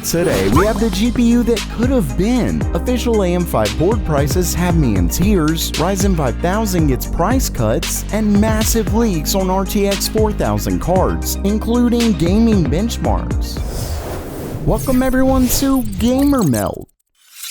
Today, we have the GPU that could have been. Official AM5 board prices have me in tears, Ryzen 5000 gets price cuts, and massive leaks on RTX 4000 cards, including gaming benchmarks. Welcome everyone to Gamer Melt.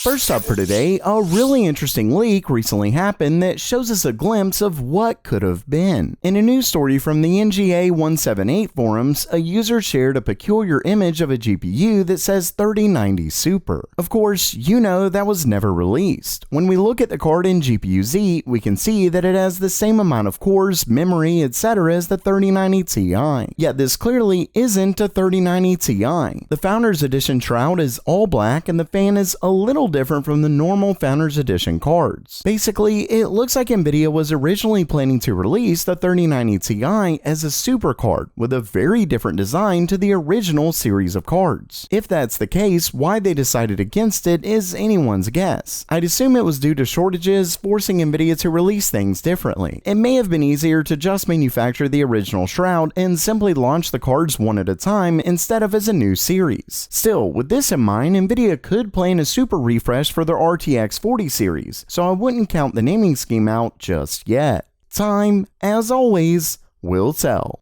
First up for today, a really interesting leak recently happened that shows us a glimpse of what could have been. In a news story from the NGA 178 forums, a user shared a peculiar image of a GPU that says 3090 Super. Of course, you know that was never released. When we look at the card in GPU-Z, we can see that it has the same amount of cores, memory, etc. as the 3090 Ti. Yet this clearly isn't a 3090 Ti. The Founders Edition shroud is all black and the fan is a little different from the normal Founders Edition cards. Basically, it looks like Nvidia was originally planning to release the 3090 Ti as a super card with a very different design to the original series of cards. If that's the case, why they decided against it is anyone's guess. I'd assume it was due to shortages forcing Nvidia to release things differently. It may have been easier to just manufacture the original shroud and simply launch the cards one at a time instead of as a new series. Still, with this in mind, Nvidia could plan a super refresh for their RTX 40 series, so I wouldn't count the naming scheme out just yet. Time, as always, will tell.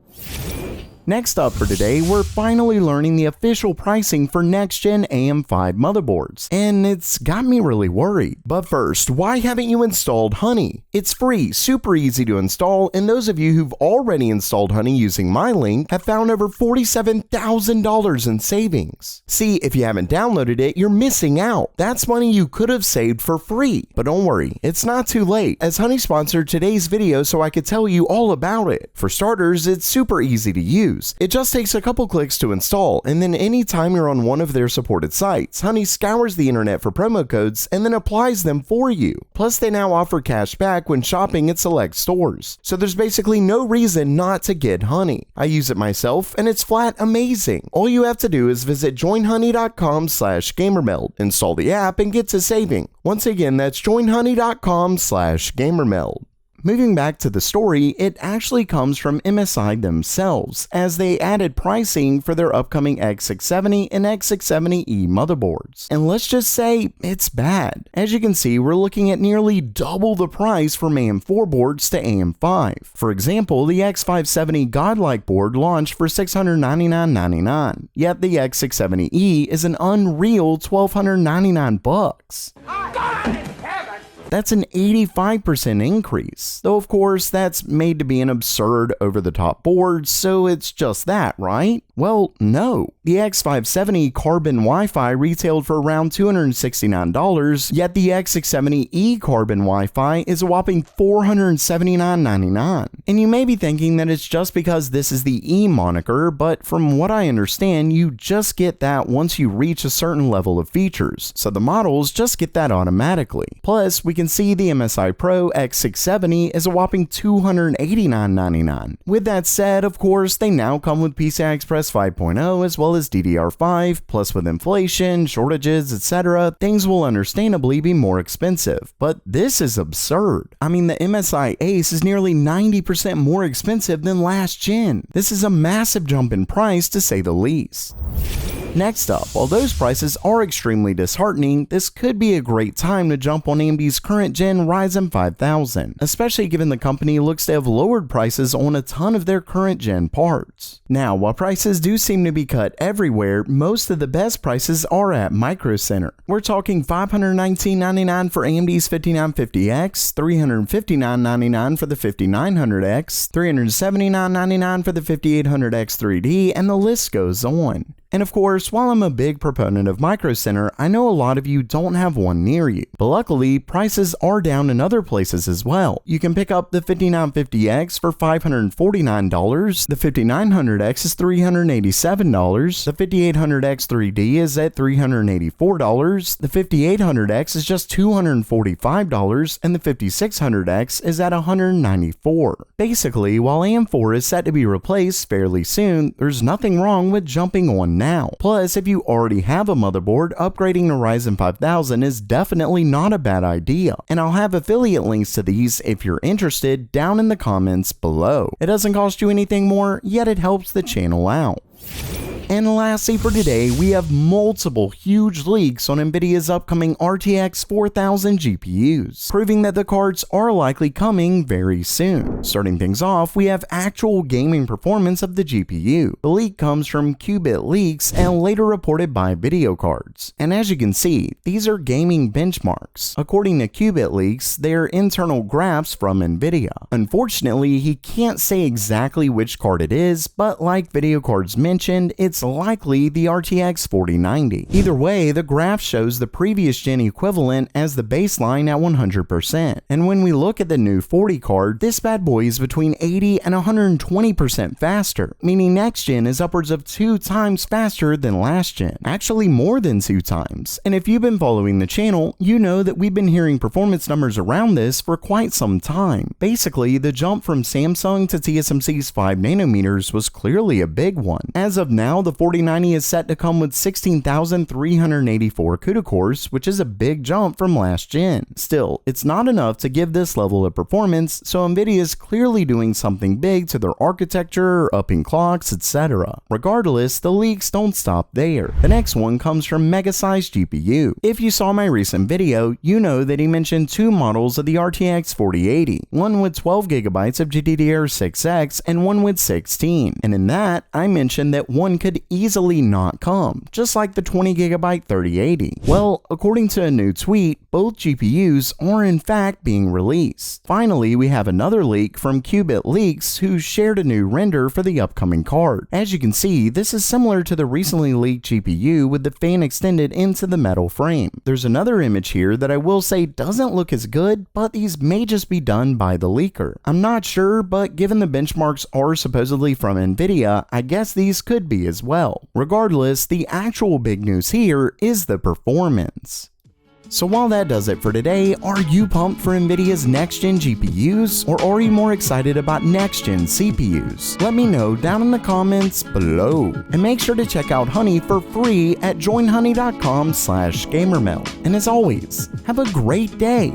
Next up for today, we're finally learning the official pricing for next-gen AM5 motherboards, and it's got me really worried. But first, why haven't you installed Honey? It's free, super easy to install, and those of you who've already installed Honey using my link have found over $47,000 in savings. See, if you haven't downloaded it, you're missing out. That's money you could have saved for free. But don't worry, it's not too late, as Honey sponsored today's video so I could tell you all about it. For starters, it's super easy to use. It just takes a couple clicks to install, and then anytime you're on one of their supported sites, Honey scours the internet for promo codes and then applies them for you. Plus, they now offer cash back when shopping at select stores. So there's basically no reason not to get Honey. I use it myself, and it's flat amazing. All you have to do is visit joinhoney.com/gamermeld, install the app, and get to saving. Once again, that's joinhoney.com/gamermeld. Moving back to the story, it actually comes from MSI themselves, as they added pricing for their upcoming X670 and X670E motherboards. And let's just say, it's bad. As you can see, we're looking at nearly double the price from AM4 boards to AM5. For example, the X570 Godlike board launched for $699.99, yet the X670E is an unreal $1,299. That's an 85% increase, though of course that's made to be an absurd over-the-top board, so it's just that, right? Well, no. The X570 Carbon Wi-Fi retailed for around $269, yet the X670E Carbon Wi-Fi is a whopping $479.99. And you may be thinking that it's just because this is the E moniker, but from what I understand, you just get that once you reach a certain level of features, so the models just get that automatically. Plus, we can see the MSI Pro X670 is a whopping $289.99. With that said, of course, they now come with PCI Express 5.0 as well as DDR5, plus with inflation, shortages, etc., things will understandably be more expensive. But this is absurd. I mean, the MSI Ace is nearly 90% more expensive than last gen. This is a massive jump in price to say the least. Next up, while those prices are extremely disheartening, this could be a great time to jump on AMD's current gen Ryzen 5000, especially given the company looks to have lowered prices on a ton of their current gen parts. Now, while prices do seem to be cut everywhere, most of the best prices are at Micro Center. We're talking $519.99 for AMD's 5950X, $359.99 for the 5900X, $379.99 for the 5800X 3D, and the list goes on. And of course, while I'm a big proponent of Micro Center, I know a lot of you don't have one near you. But luckily, prices are down in other places as well. You can pick up the 5950X for $549, the 5900X is $387, the 5800X 3D is at $384, the 5800X is just $245, and the 5600X is at $194. Basically, while AM4 is set to be replaced fairly soon, there's nothing wrong with jumping on now. Plus, if you already have a motherboard, upgrading to Ryzen 5000 is definitely not a bad idea, and I'll have affiliate links to these if you're interested down in the comments below. It doesn't cost you anything more, yet it helps the channel out. And lastly for today, we have multiple huge leaks on Nvidia's upcoming RTX 4000 GPUs, proving that the cards are likely coming very soon. Starting things off, we have actual gaming performance of the GPU. The leak comes from Qubit Leaks and later reported by Video Cards. And as you can see, these are gaming benchmarks. According to Qubit Leaks, they are internal graphs from Nvidia. Unfortunately, he can't say exactly which card it is, but like Video Cards mentioned, it's likely the RTX 4090. Either way, the graph shows the previous gen equivalent as the baseline at 100%. And when we look at the new 40 card, this bad boy is between 80 and 120% faster, meaning next gen is upwards of 2 times faster than last gen. Actually more than 2 times. And if you've been following the channel, you know that we've been hearing performance numbers around this for quite some time. Basically, the jump from Samsung to TSMC's 5 nanometers was clearly a big one. As of now, the 4090 is set to come with 16,384 CUDA cores, which is a big jump from last gen. Still, it's not enough to give this level of performance, so Nvidia is clearly doing something big to their architecture, upping clocks, etc. Regardless, the leaks don't stop there. The next one comes from Mega-Size GPU. If you saw my recent video, you know that he mentioned 2 models of the RTX 4080, one with 12GB of GDDR6X and one with 16. And in that, I mentioned that one could easily not come, just like the 20GB 3080. Well, according to a new tweet, both GPUs are in fact being released. Finally, we have another leak from Qubit Leaks, who shared a new render for the upcoming card. As you can see, this is similar to the recently leaked GPU with the fan extended into the metal frame. There's another image here that I will say doesn't look as good, but these may just be done by the leaker. I'm not sure, but given the benchmarks are supposedly from Nvidia, I guess these could be as well. Regardless, the actual big news here is the performance. So while that does it for today, are you pumped for Nvidia's next-gen GPUs, or are you more excited about next-gen CPUs? Let me know down in the comments below. And make sure to check out Honey for free at joinhoney.com/gamermelt. And as always, have a great day.